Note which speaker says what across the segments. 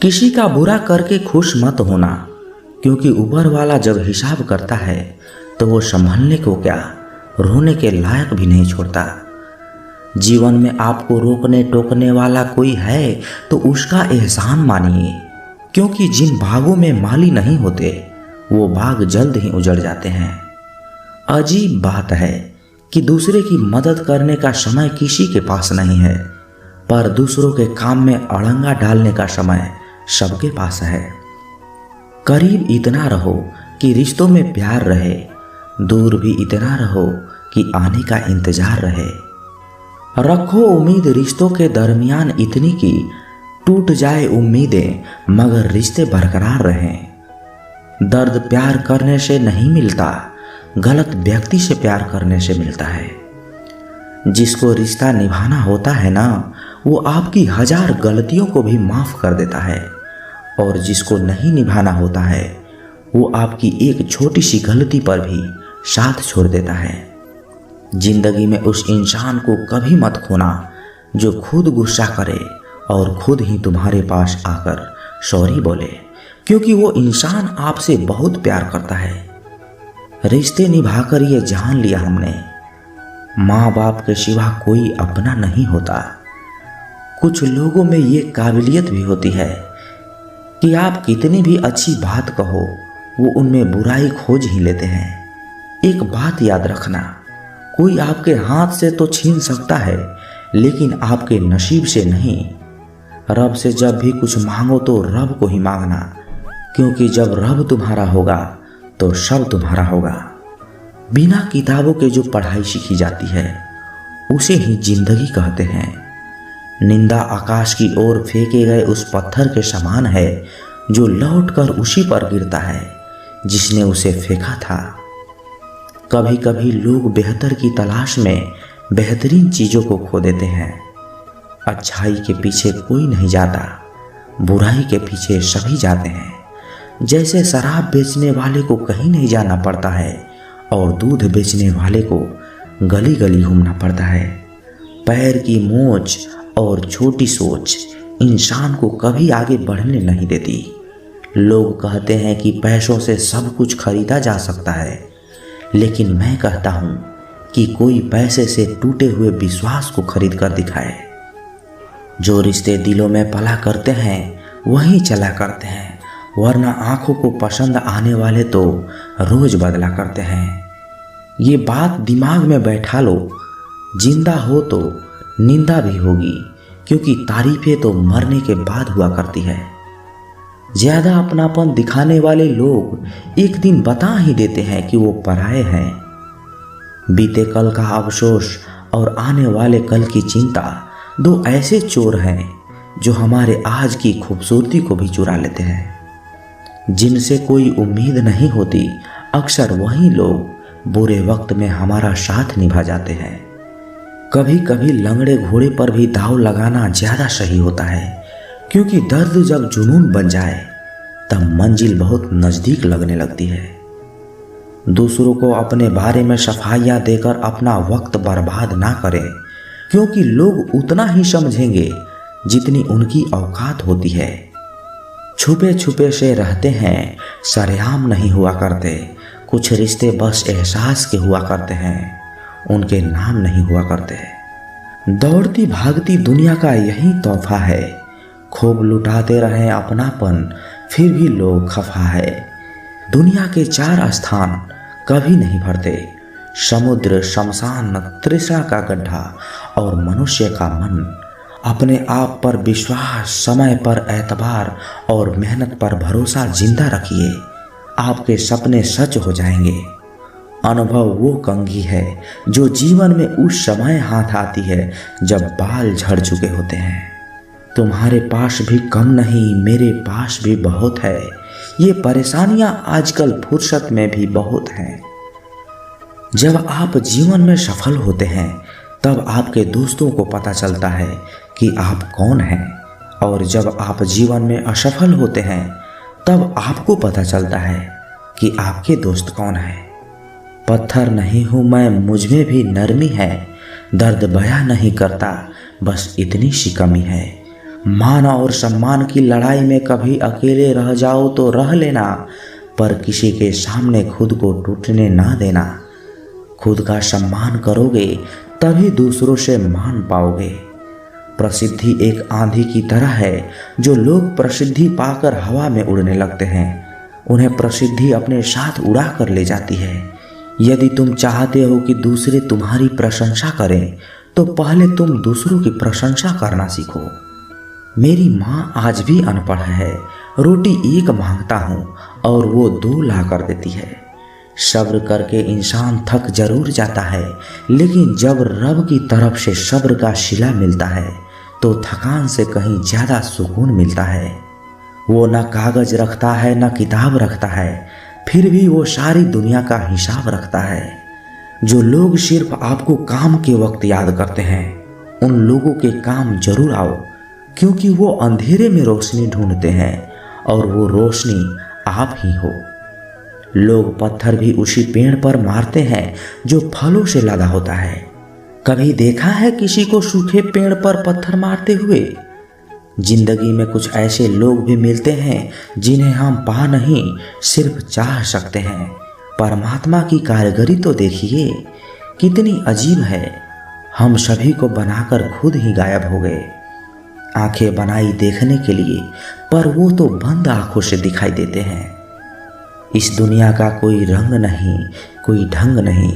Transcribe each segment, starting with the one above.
Speaker 1: किसी का बुरा करके खुश मत होना, क्योंकि ऊपर वाला जब हिसाब करता है तो वो संभलने को क्या, रोने के लायक भी नहीं छोड़ता। जीवन में आपको रोकने टोकने वाला कोई है तो उसका एहसान मानिए, क्योंकि जिन बागों में माली नहीं होते वो बाग जल्द ही उजड़ जाते हैं। अजीब बात है कि दूसरे की मदद करने का समय किसी के पास नहीं है, पर दूसरों के काम में अड़ंगा डालने का समय सबके पास है। करीब इतना रहो कि रिश्तों में प्यार रहे, दूर भी इतना रहो कि आने का इंतजार रहे। रखो उम्मीद रिश्तों के दरमियान इतनी कि टूट जाए उम्मीदें मगर रिश्ते बरकरार रहें। दर्द प्यार करने से नहीं मिलता, गलत व्यक्ति से प्यार करने से मिलता है। जिसको रिश्ता निभाना होता है ना, वो आपकी 1000 गलतियों को भी माफ कर देता है, और जिसको नहीं निभाना होता है वो आपकी एक छोटी सी गलती पर भी साथ छोड़ देता है। जिंदगी में उस इंसान को कभी मत खोना जो खुद गुस्सा करे और खुद ही तुम्हारे पास आकर सॉरी बोले, क्योंकि वो इंसान आपसे बहुत प्यार करता है। रिश्ते निभाकर ये जान लिया हमने, माँ बाप के सिवा कोई अपना नहीं होता। कुछ लोगों में ये काबिलियत भी होती है कि आप कितनी भी अच्छी बात कहो वो उनमें बुराई खोज ही लेते हैं। एक बात याद रखना, कोई आपके हाथ से तो छीन सकता है लेकिन आपके नसीब से नहीं। रब से जब भी कुछ मांगो तो रब को ही मांगना, क्योंकि जब रब तुम्हारा होगा तो सब तुम्हारा होगा। बिना किताबों के जो पढ़ाई सीखी जाती है उसे ही जिंदगी कहते हैं। निंदा आकाश की ओर फेंके गए उस पत्थर के समान है जो लौटकर उसी पर गिरता है जिसने उसे फेंका था। कभी कभी लोग बेहतर की तलाश में बेहतरीन चीज़ों को खो देते हैं। अच्छाई के पीछे कोई नहीं जाता, बुराई के पीछे सभी जाते हैं। जैसे शराब बेचने वाले को कहीं नहीं जाना पड़ता है और दूध बेचने वाले को गली गली घूमना पड़ता है। पैर की मोच और छोटी सोच इंसान को कभी आगे बढ़ने नहीं देती। लोग कहते हैं कि पैसों से सब कुछ खरीदा जा सकता है, लेकिन मैं कहता हूँ कि कोई पैसे से टूटे हुए विश्वास को खरीद कर दिखाए। जो रिश्ते दिलों में पला करते हैं वही चला करते हैं, वरना आंखों को पसंद आने वाले तो रोज बदला करते हैं। ये बात दिमाग में बैठा लो, जिंदा हो तो निंदा भी होगी, क्योंकि तारीफें तो मरने के बाद हुआ करती है। ज्यादा अपनापन दिखाने वाले लोग एक दिन बता ही देते हैं कि वो पराये हैं। बीते कल का अफसोस और आने वाले कल की चिंता दो ऐसे चोर हैं जो हमारे आज की खूबसूरती को भी चुरा लेते हैं। जिनसे कोई उम्मीद नहीं होती, अक्सर वही लोग बुरे वक्त में हमारा साथ निभा जाते हैं। कभी कभी लंगड़े घोड़े पर भी दाव लगाना ज़्यादा सही होता है, क्योंकि दर्द जब जुनून बन जाए तब मंजिल बहुत नज़दीक लगने लगती है। दूसरों को अपने बारे में सफाइयाँ देकर अपना वक्त बर्बाद ना करें, क्योंकि लोग उतना ही समझेंगे जितनी उनकी औकात होती है। छुपे छुपे से रहते हैं, सरेआम नहीं हुआ करते। कुछ रिश्ते बस एहसास के हुआ करते हैं, उनके नाम नहीं हुआ करते। दौड़ती भागती दुनिया का यही तोहफा है, खूब लुटाते रहें अपनापन फिर भी लोग खफा है। दुनिया के 4 स्थान कभी नहीं भरते, समुद्र, शमशान, तृष्णा का गड्ढा और मनुष्य का मन। अपने आप पर विश्वास, समय पर एतबार और मेहनत पर भरोसा जिंदा रखिए, आपके सपने सच हो जाएंगे। अनुभव वो कंघी है जो जीवन में उस समय हाथ आती है जब बाल झड़ चुके होते हैं। तुम्हारे पास भी कम नहीं, मेरे पास भी बहुत है। ये परेशानियां आजकल फुर्सत में भी बहुत हैं। जब आप जीवन में सफल होते हैं तब आपके दोस्तों को पता चलता है कि आप कौन हैं, और जब आप जीवन में असफल होते हैं तब आपको पता चलता है कि आपके दोस्त कौन हैं। पत्थर नहीं हूँ मैं, मुझ में भी नरमी है, दर्द बयां नहीं करता, बस इतनी सी कमी है। मान और सम्मान की लड़ाई में कभी अकेले रह जाओ तो रह लेना, पर किसी के सामने खुद को टूटने ना देना। खुद का सम्मान करोगे तभी दूसरों से मान पाओगे। प्रसिद्धि एक आंधी की तरह है, जो लोग प्रसिद्धि पाकर हवा में उड़ने लगते हैं, उन्हें प्रसिद्धि अपने साथ उड़ा कर ले जाती है। यदि तुम चाहते हो कि दूसरे तुम्हारी प्रशंसा करें, तो पहले तुम दूसरों की प्रशंसा करना सीखो। मेरी माँ आज भी अनपढ़ है, रोटी एक मांगता हूँ और वो 2 ला कर देती है। सब्र करके इंसान थक जरूर जाता है, लेकिन जब रब की तरफ से सब्र का सिला मिलता है तो थकान से कहीं ज़्यादा सुकून मिलता है। वो न कागज रखता है न किताब रखता है, फिर भी वो सारी दुनिया का हिसाब रखता है। जो लोग सिर्फ आपको काम के वक्त याद करते हैं, उन लोगों के काम जरूर आओ, क्योंकि वो अंधेरे में रोशनी ढूंढते हैं और वो रोशनी आप ही हो। लोग पत्थर भी उसी पेड़ पर मारते हैं जो फलों से लदा होता है। कभी देखा है किसी को सूखे पेड़ पर पत्थर मारते हुए? जिंदगी में कुछ ऐसे लोग भी मिलते हैं जिन्हें हम पा नहीं, सिर्फ चाह सकते हैं। परमात्मा की कारीगरी तो देखिए, कितनी अजीब है। हम सभी को बनाकर खुद ही गायब हो गए। आंखें बनाई देखने के लिए, पर वो तो बंद आंखों से दिखाई देते हैं। इस दुनिया का कोई रंग नहीं, कोई ढंग नहीं।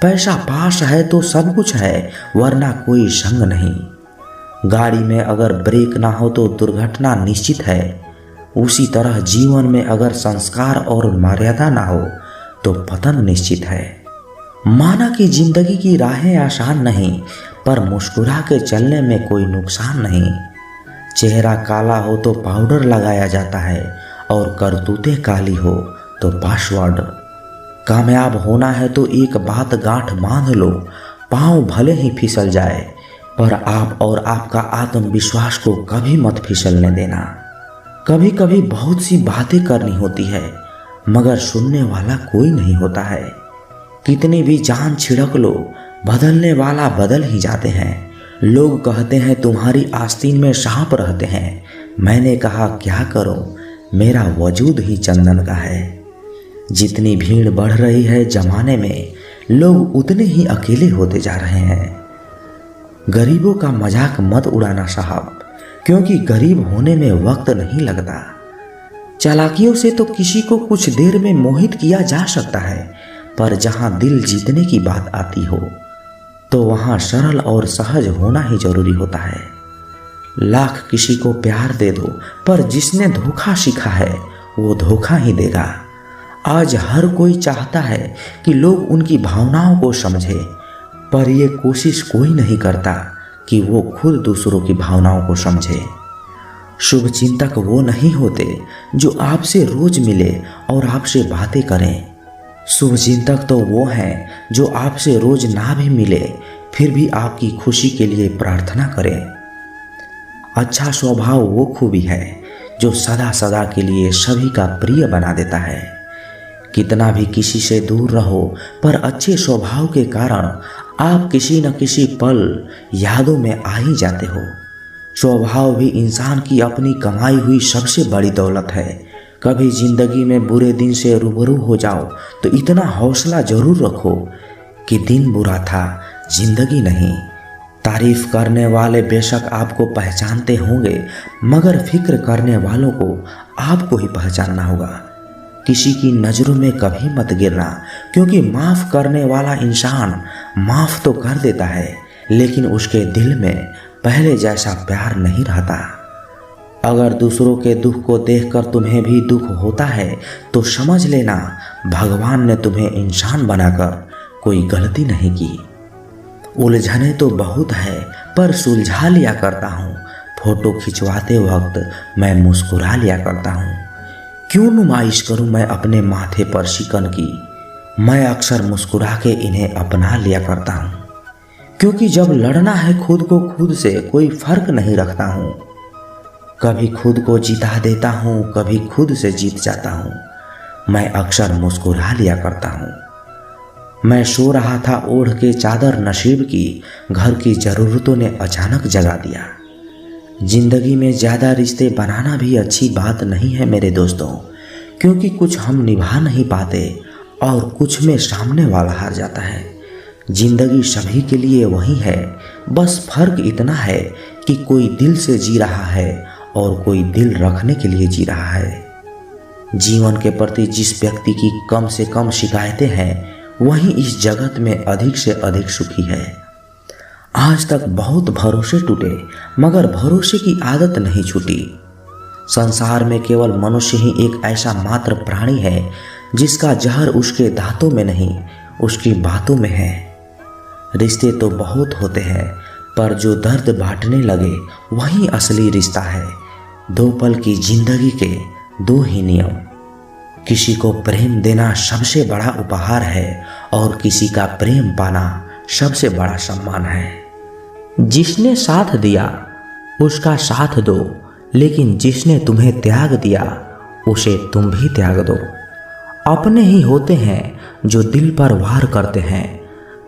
Speaker 1: पैसा पास है तो सब कुछ है, वरना कोई संग नहीं। गाड़ी में अगर ब्रेक ना हो तो दुर्घटना निश्चित है। उसी तरह जीवन में अगर संस्कार और मर्यादा ना हो तो पतन निश्चित है। माना कि जिंदगी की राहें आसान नहीं, पर मुस्कुरा के चलने में कोई नुकसान नहीं। चेहरा काला हो तो पाउडर लगाया जाता है, और करतूतें काली हो तो पासवर्ड। कामयाब होना है तो एक बात गांठ बांध लो, पाँव भले ही फिसल जाए, पर आप और आपका आत्मविश्वास को कभी मत फिसलने देना। कभी कभी बहुत सी बातें करनी होती है, मगर सुनने वाला कोई नहीं होता है। कितनी भी जान छिड़क लो, बदलने वाला बदल ही जाते हैं। लोग कहते हैं तुम्हारी आस्तीन में सांप रहते हैं। मैंने कहा क्या करूं, मेरा वजूद ही चंदन का है। जितनी भीड़ बढ़ रही है जमाने में, लोग उतने ही अकेले होते जा रहे हैं। गरीबों का मजाक मत उड़ाना साहब, क्योंकि गरीब होने में वक्त नहीं लगता। चालाकियों से तो किसी को कुछ देर में मोहित किया जा सकता है, पर जहां दिल जीतने की बात आती हो तो वहां सरल और सहज होना ही जरूरी होता है। लाख किसी को प्यार दे दो, पर जिसने धोखा सीखा है वो धोखा ही देगा। आज हर कोई चाहता है कि लोग उनकी भावनाओं को समझे, पर ये कोशिश कोई नहीं करता कि वो खुद दूसरों की भावनाओं को समझे। शुभ चिंतक वो नहीं होते जो आपसे रोज मिले और आपसे बातें करें। शुभ चिंतक तो वो हैं जो आपसे रोज ना भी मिले, फिर भी आपकी खुशी के लिए प्रार्थना करें। अच्छा स्वभाव वो खूबी है जो सदा सदा के लिए सभी का प्रिय बना देता है। कितना भी किसी से दूर रहो, पर अच्छे स्वभाव के कारण आप किसी न किसी पल यादों में आ ही जाते हो। स्वभाव भी इंसान की अपनी कमाई हुई सबसे बड़ी दौलत है। कभी जिंदगी में बुरे दिन से रूबरू हो जाओ तो इतना हौसला जरूर रखो कि दिन बुरा था, जिंदगी नहीं। तारीफ करने वाले बेशक आपको पहचानते होंगे, मगर फिक्र करने वालों को आपको ही पहचानना होगा। किसी की नज़रों में कभी मत गिरना, क्योंकि माफ़ करने वाला इंसान माफ़ तो कर देता है, लेकिन उसके दिल में पहले जैसा प्यार नहीं रहता। अगर दूसरों के दुख को देखकर तुम्हें भी दुख होता है तो समझ लेना भगवान ने तुम्हें इंसान बनाकर कोई गलती नहीं की। उलझने तो बहुत है, पर सुलझा लिया करता हूँ। फोटो खिंचवाते वक्त मैं मुस्कुरा लिया करता हूँ। क्यों नुमाइश करूँ मैं अपने माथे पर शिकन की, मैं अक्सर मुस्कुरा के इन्हें अपना लिया करता हूँ। क्योंकि जब लड़ना है खुद को खुद से कोई फर्क नहीं रखता हूँ। कभी खुद को जिता देता हूँ, कभी खुद से जीत जाता हूँ। मैं अक्सर मुस्कुरा लिया करता हूँ। मैं सो रहा था ओढ़ के चादर, नसीब की घर की ज़रूरतों ने अचानक जगा दिया। जिंदगी में ज़्यादा रिश्ते बनाना भी अच्छी बात नहीं है मेरे दोस्तों, क्योंकि कुछ हम निभा नहीं पाते और कुछ में सामने वाला हार जाता है। जिंदगी सभी के लिए वही है, बस फर्क इतना है कि कोई दिल से जी रहा है और कोई दिल रखने के लिए जी रहा है। जीवन के प्रति जिस व्यक्ति की कम से कम शिकायतें हैं, वही इस जगत में अधिक से अधिक सुखी है। आज तक बहुत भरोसे टूटे, मगर भरोसे की आदत नहीं छूटी। संसार में केवल मनुष्य ही एक ऐसा मात्र प्राणी है जिसका जहर उसके दांतों में नहीं, उसकी बातों में है। रिश्ते तो बहुत होते हैं, पर जो दर्द बांटने लगे वही असली रिश्ता है। 2 पल की जिंदगी के 2 ही नियम। किसी को प्रेम देना सबसे बड़ा उपहार है और किसी का प्रेम पाना सबसे बड़ा सम्मान है। जिसने साथ दिया उसका साथ दो, लेकिन जिसने तुम्हें त्याग दिया उसे तुम भी त्याग दो। अपने ही होते हैं जो दिल पर वार करते हैं,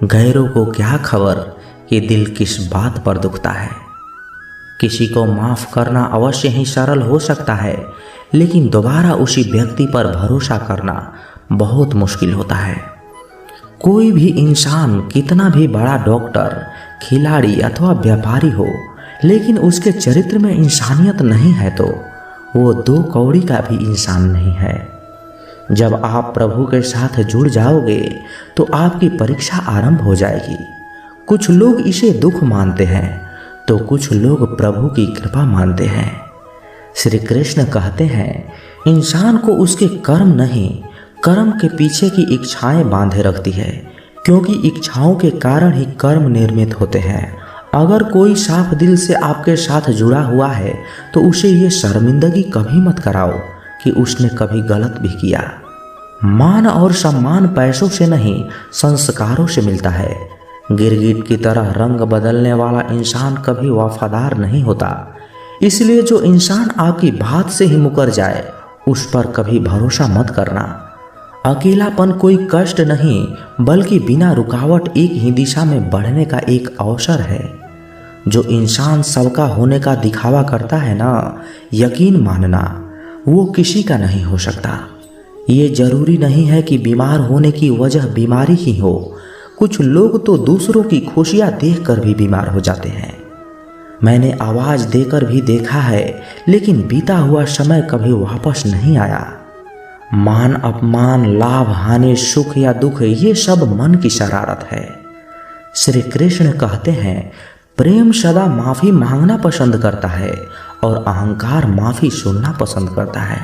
Speaker 1: गैरों को क्या खबर कि दिल किस बात पर दुखता है। किसी को माफ़ करना अवश्य ही सरल हो सकता है, लेकिन दोबारा उसी व्यक्ति पर भरोसा करना बहुत मुश्किल होता है। कोई भी इंसान कितना भी बड़ा डॉक्टर, खिलाड़ी अथवा व्यापारी हो, लेकिन उसके चरित्र में इंसानियत नहीं है तो वो 2 कौड़ी का भी इंसान नहीं है। जब आप प्रभु के साथ जुड़ जाओगे तो आपकी परीक्षा आरंभ हो जाएगी। कुछ लोग इसे दुख मानते हैं तो कुछ लोग प्रभु की कृपा मानते हैं। श्री कृष्ण कहते हैं, इंसान को उसके कर्म नहीं, कर्म के पीछे की इच्छाएं बांधे रखती है, क्योंकि इच्छाओं के कारण ही कर्म निर्मित होते हैं। अगर कोई साफ दिल से आपके साथ जुड़ा हुआ है तो उसे ये शर्मिंदगी कभी मत कराओ कि उसने कभी गलत भी किया। मान और सम्मान पैसों से नहीं, संस्कारों से मिलता है। गिरगिट की तरह रंग बदलने वाला इंसान कभी वफादार नहीं होता। इसलिए जो इंसान आपकी बात से ही मुकर जाए उस पर कभी भरोसा मत करना। अकेलापन कोई कष्ट नहीं, बल्कि बिना रुकावट एक ही दिशा में बढ़ने का एक अवसर है। जो इंसान सबका होने का दिखावा करता है ना, यकीन मानना वो किसी का नहीं हो सकता। ये जरूरी नहीं है कि बीमार होने की वजह बीमारी ही हो। कुछ लोग तो दूसरों की खुशियां देखकर भी बीमार हो जाते हैं। मैंने आवाज देकर भी देखा है, लेकिन बीता हुआ समय कभी वापस नहीं आया। मान अपमान, लाभ हानि, सुख या दुख, ये सब मन की शरारत है। श्री कृष्ण कहते हैं, प्रेम सदा माफी मांगना पसंद करता है और अहंकार माफी सुनना पसंद करता है।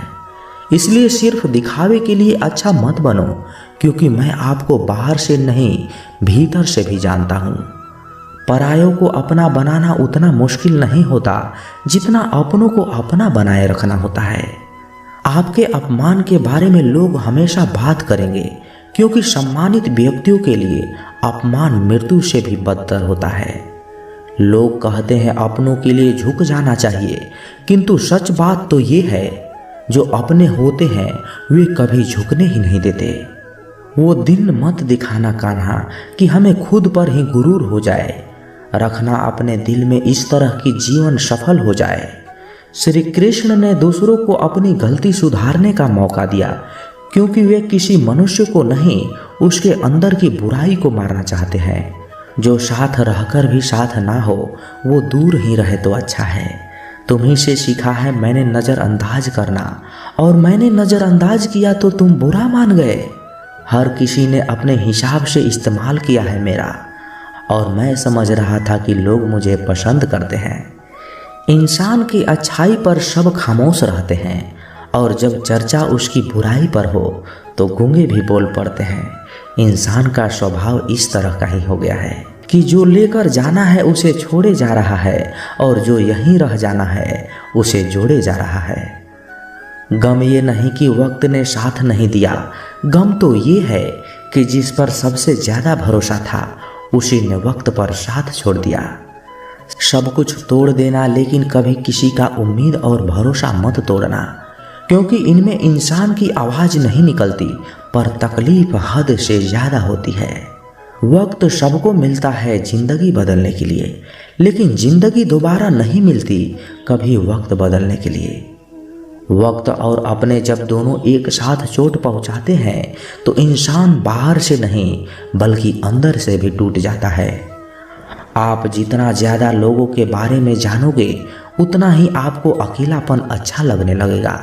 Speaker 1: इसलिए सिर्फ दिखावे के लिए अच्छा मत बनो, क्योंकि मैं आपको बाहर से नहीं भीतर से भी जानता हूँ। परायों को अपना बनाना उतना मुश्किल नहीं होता जितना अपनों को अपना बनाए रखना होता है। आपके अपमान के बारे में लोग हमेशा बात करेंगे, क्योंकि सम्मानित व्यक्तियों के लिए अपमान मृत्यु से भी बदतर होता है। लोग कहते हैं अपनों के लिए झुक जाना चाहिए, किंतु सच बात तो ये है, जो अपने होते हैं वे कभी झुकने ही नहीं देते। वो दिन मत दिखाना कान्हा कि हमें खुद पर ही गुरूर हो जाए। रखना अपने दिल में इस तरह की जीवन सफल हो जाए। श्री कृष्ण ने दूसरों को अपनी गलती सुधारने का मौका दिया, क्योंकि वे किसी मनुष्य को नहीं, उसके अंदर की बुराई को मारना चाहते हैं। जो साथ रहकर भी साथ ना हो वो दूर ही रहे तो अच्छा है। तुम्हीं से सीखा है मैंने नज़रअंदाज करना, और मैंने नज़रअंदाज किया तो तुम बुरा मान गए। हर किसी ने अपने हिसाब से इस्तेमाल किया है मेरा, और मैं समझ रहा था कि लोग मुझे पसंद करते हैं। इंसान की अच्छाई पर सब खामोश रहते हैं, और जब चर्चा उसकी बुराई पर हो तो गूंगे भी बोल पड़ते हैं। इंसान का स्वभाव इस तरह का ही हो गया है कि जो लेकर जाना है उसे छोड़े जा रहा है, और जो यहीं रह जाना है उसे जोड़े जा रहा है। गम ये नहीं कि वक्त ने साथ नहीं दिया, गम तो ये है कि जिस पर सबसे ज़्यादा भरोसा था उसी ने वक्त पर साथ छोड़ दिया। सब कुछ तोड़ देना, लेकिन कभी किसी का उम्मीद और भरोसा मत तोड़ना, क्योंकि इनमें इंसान की आवाज़ नहीं निकलती, पर तकलीफ हद से ज्यादा होती है। वक्त सबको मिलता है जिंदगी बदलने के लिए, लेकिन जिंदगी दोबारा नहीं मिलती कभी वक्त बदलने के लिए। वक्त और अपने जब दोनों एक साथ चोट पहुंचाते हैं तो इंसान बाहर से नहीं बल्कि अंदर से भी टूट जाता है। आप जितना ज़्यादा लोगों के बारे में जानोगे उतना ही आपको अकेलापन अच्छा लगने लगेगा।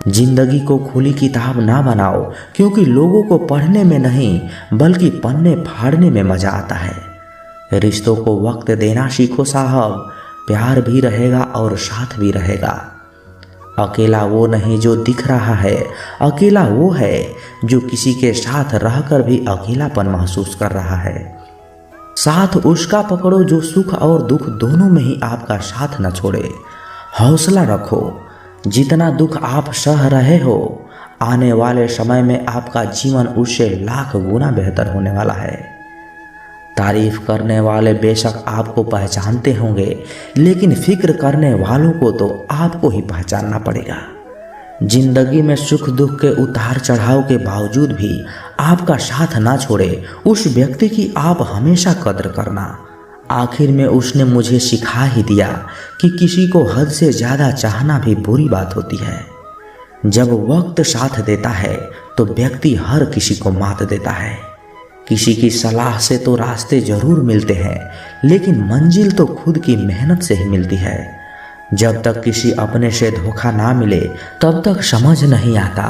Speaker 1: जिंदगी को खुली किताब ना बनाओ, क्योंकि लोगों को पढ़ने में नहीं बल्कि पन्ने फाड़ने में मजा आता है। रिश्तों को वक्त देना सीखो साहब, प्यार भी रहेगा और साथ भी रहेगा। अकेला वो नहीं जो दिख रहा है, अकेला वो है जो किसी के साथ रहकर भी अकेलापन महसूस कर रहा है। साथ उसका पकड़ो जो सुख और दुख दोनों में ही आपका साथ न छोड़े। हौसला रखो, जितना दुख आप सह रहे हो आने वाले समय में आपका जीवन उससे लाख गुना बेहतर होने वाला है। तारीफ करने वाले बेशक आपको पहचानते होंगे, लेकिन फिक्र करने वालों को तो आपको ही पहचानना पड़ेगा। जिंदगी में सुख दुख के उतार चढ़ाव के बावजूद भी आपका साथ ना छोड़े उस व्यक्ति की आप हमेशा कद्र करना। आखिर में उसने मुझे सिखा ही दिया कि किसी को हद से ज़्यादा चाहना भी बुरी बात होती है। जब वक्त साथ देता है तो व्यक्ति हर किसी को मात देता है। किसी की सलाह से तो रास्ते जरूर मिलते हैं, लेकिन मंजिल तो खुद की मेहनत से ही मिलती है। जब तक किसी अपने से धोखा ना मिले तब तक समझ नहीं आता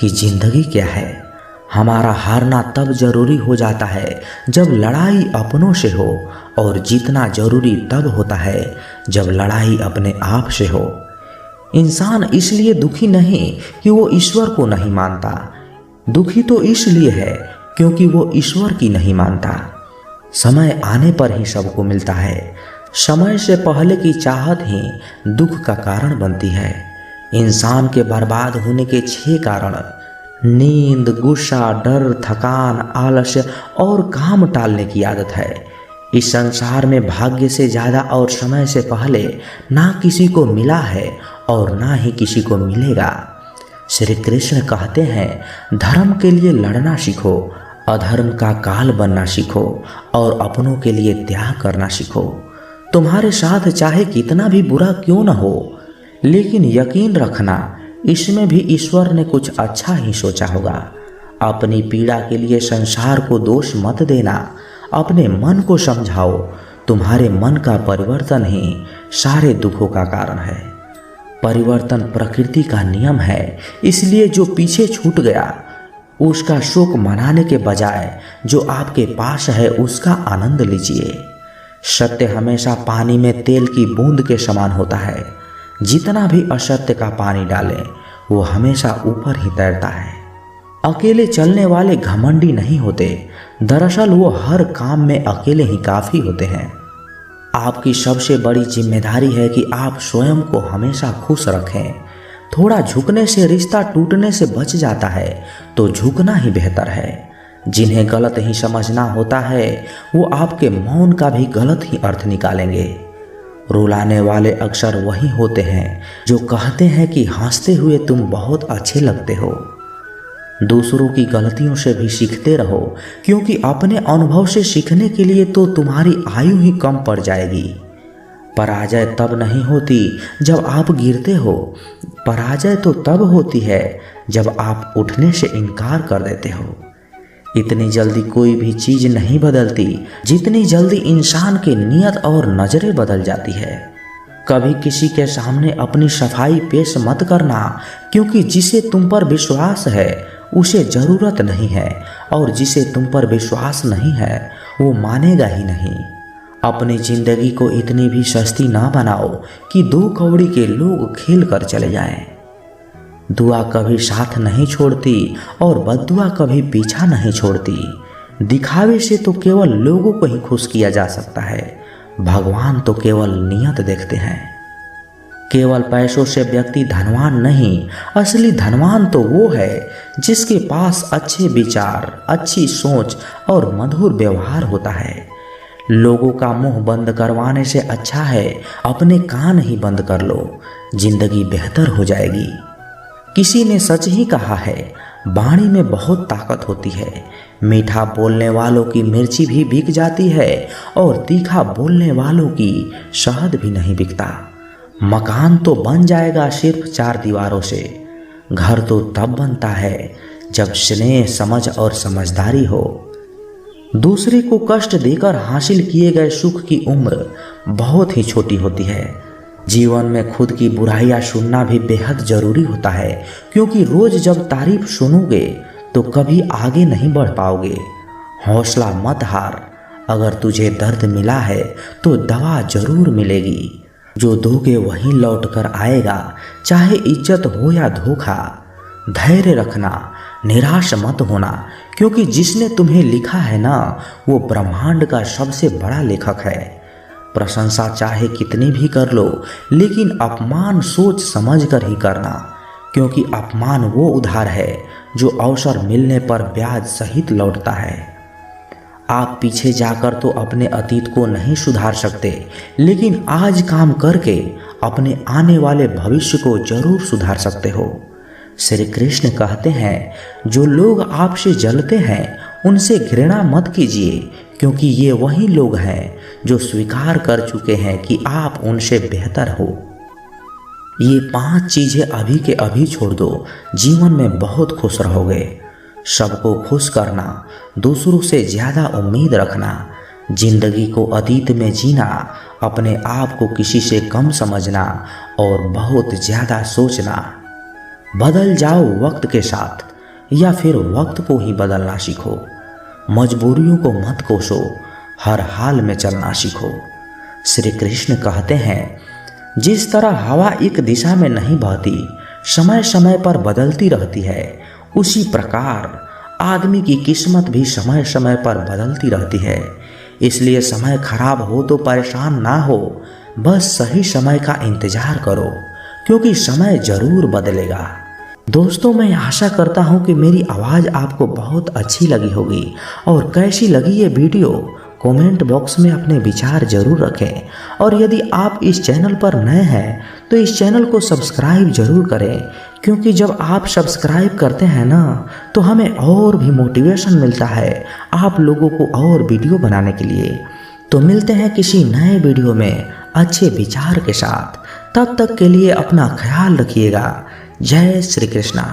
Speaker 1: कि जिंदगी क्या है। हमारा हारना तब जरूरी हो जाता है जब लड़ाई अपनों से हो, और जीतना जरूरी तब होता है जब लड़ाई अपने आप से हो। इंसान इसलिए दुखी नहीं कि वो ईश्वर को नहीं मानता, दुखी तो इसलिए है क्योंकि वो ईश्वर की नहीं मानता। समय आने पर ही सबको मिलता है। समय से पहले की चाहत ही दुख का कारण बनती है। इंसान के बर्बाद होने के 6 कारण नींद, गुस्सा, डर, थकान, आलस्य और काम टालने की आदत है। इस संसार में भाग्य से ज़्यादा और समय से पहले ना किसी को मिला है और ना ही किसी को मिलेगा। श्री कृष्ण कहते हैं, धर्म के लिए लड़ना सीखो, अधर्म का काल बनना सीखो और अपनों के लिए त्याग करना सीखो। तुम्हारे साथ चाहे कितना भी बुरा क्यों न हो, लेकिन यकीन रखना इसमें भी ईश्वर ने कुछ अच्छा ही सोचा होगा। अपनी पीड़ा के लिए संसार को दोष मत देना, अपने मन को समझाओ। तुम्हारे मन का परिवर्तन ही सारे दुखों का कारण है। परिवर्तन प्रकृति का नियम है, इसलिए जो पीछे छूट गया उसका शोक मनाने के बजाय जो आपके पास है उसका आनंद लीजिए। सत्य हमेशा पानी में तेल की बूंद के समान होता है। जितना भी असत्य का पानी डालें वो हमेशा ऊपर ही तैरता है। अकेले चलने वाले घमंडी नहीं होते, दरअसल वो हर काम में अकेले ही काफ़ी होते हैं। आपकी सबसे बड़ी जिम्मेदारी है कि आप स्वयं को हमेशा खुश रखें। थोड़ा झुकने से रिश्ता टूटने से बच जाता है, तो झुकना ही बेहतर है। जिन्हें गलत ही समझना होता है वो आपके मौन का भी गलत ही अर्थ निकालेंगे। रुलाने वाले अक्सर वही होते हैं जो कहते हैं कि हंसते हुए तुम बहुत अच्छे लगते हो। दूसरों की गलतियों से भी सीखते रहो, क्योंकि अपने अनुभव से सीखने के लिए तो तुम्हारी आयु ही कम पड़ जाएगी। पराजय तब नहीं होती जब आप गिरते हो, पराजय तो तब होती है जब आप उठने से इनकार कर देते हो। इतनी जल्दी कोई भी चीज नहीं बदलती जितनी जल्दी इंसान की नीयत और नजरें बदल जाती है। कभी किसी के सामने अपनी सफाई पेश मत करना, क्योंकि जिसे तुम पर विश्वास है उसे जरूरत नहीं है, और जिसे तुम पर विश्वास नहीं है वो मानेगा ही नहीं। अपनी जिंदगी को इतनी भी सस्ती ना बनाओ कि 2 कौड़ी के लोग खेल कर चले जाएं। दुआ कभी साथ नहीं छोड़ती और बद्दुआ कभी पीछा नहीं छोड़ती। दिखावे से तो केवल लोगों को ही खुश किया जा सकता है, भगवान तो केवल नियत देखते हैं। केवल पैसों से व्यक्ति धनवान नहीं, असली धनवान तो वो है जिसके पास अच्छे विचार, अच्छी सोच और मधुर व्यवहार होता है। लोगों का मुंह बंद करवाने से अच्छा है अपने कान ही बंद कर लो, जिंदगी बेहतर हो जाएगी। किसी ने सच ही कहा है, वाणी में बहुत ताकत होती है। मीठा बोलने वालों की मिर्ची भी बिक जाती है और तीखा बोलने वालों की शहद भी नहीं बिकता। मकान तो बन जाएगा सिर्फ 4 दीवारों से, घर तो तब बनता है जब स्नेह, समझ और समझदारी हो। दूसरे को कष्ट देकर हासिल किए गए सुख की उम्र बहुत ही छोटी होती है। जीवन में खुद की बुराइयां सुनना भी बेहद जरूरी होता है, क्योंकि रोज जब तारीफ सुनोगे तो कभी आगे नहीं बढ़ पाओगे। हौसला मत हार, अगर तुझे दर्द मिला है तो दवा जरूर मिलेगी। जो दोगे वही लौट कर आएगा, चाहे इज्जत हो या धोखा। धैर्य रखना, निराश मत होना, क्योंकि जिसने तुम्हें लिखा है ना, वो ब्रह्मांड का सबसे बड़ा लेखक है। प्रशंसा चाहे कितनी भी कर लो, लेकिन अपमान सोच समझ कर ही करना, क्योंकि अपमान वो उधार है जो अवसर मिलने पर ब्याज सहित लौटता है। आप पीछे जाकर तो अपने अतीत को नहीं सुधार सकते, लेकिन आज काम करके अपने आने वाले भविष्य को जरूर सुधार सकते हो। श्री कृष्ण कहते हैं, जो लोग आपसे जलते हैं उनसे घृणा मत कीजिए, क्योंकि ये वही लोग हैं जो स्वीकार कर चुके हैं कि आप उनसे बेहतर हो। ये 5 चीजें अभी के अभी छोड़ दो, जीवन में बहुत खुश रहोगे। सबको खुश करना, दूसरों से ज्यादा उम्मीद रखना, जिंदगी को अतीत में जीना, अपने आप को किसी से कम समझना और बहुत ज्यादा सोचना। बदल जाओ वक्त के साथ, या फिर वक्त को ही बदलना सीखो। मजबूरियों को मत कोसो, हर हाल में चलना सीखो। श्री कृष्ण कहते हैं, जिस तरह हवा एक दिशा में नहीं बहती, समय समय पर बदलती रहती है, उसी प्रकार आदमी की किस्मत भी समय समय पर बदलती रहती है। इसलिए समय खराब हो तो परेशान ना हो, बस सही समय का इंतजार करो, क्योंकि समय जरूर बदलेगा। दोस्तों, मैं आशा करता हूं कि मेरी आवाज़ आपको बहुत अच्छी लगी होगी, और कैसी लगी ये वीडियो कमेंट बॉक्स में अपने विचार जरूर रखें। और यदि आप इस चैनल पर नए हैं तो इस चैनल को सब्सक्राइब जरूर करें, क्योंकि जब आप सब्सक्राइब करते हैं ना, तो हमें और भी मोटिवेशन मिलता है आप लोगों को और वीडियो बनाने के लिए। तो मिलते हैं किसी नए वीडियो में अच्छे विचार के साथ। तब तक के लिए अपना ख्याल रखिएगा। जय श्री कृष्णा।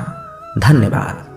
Speaker 1: धन्यवाद।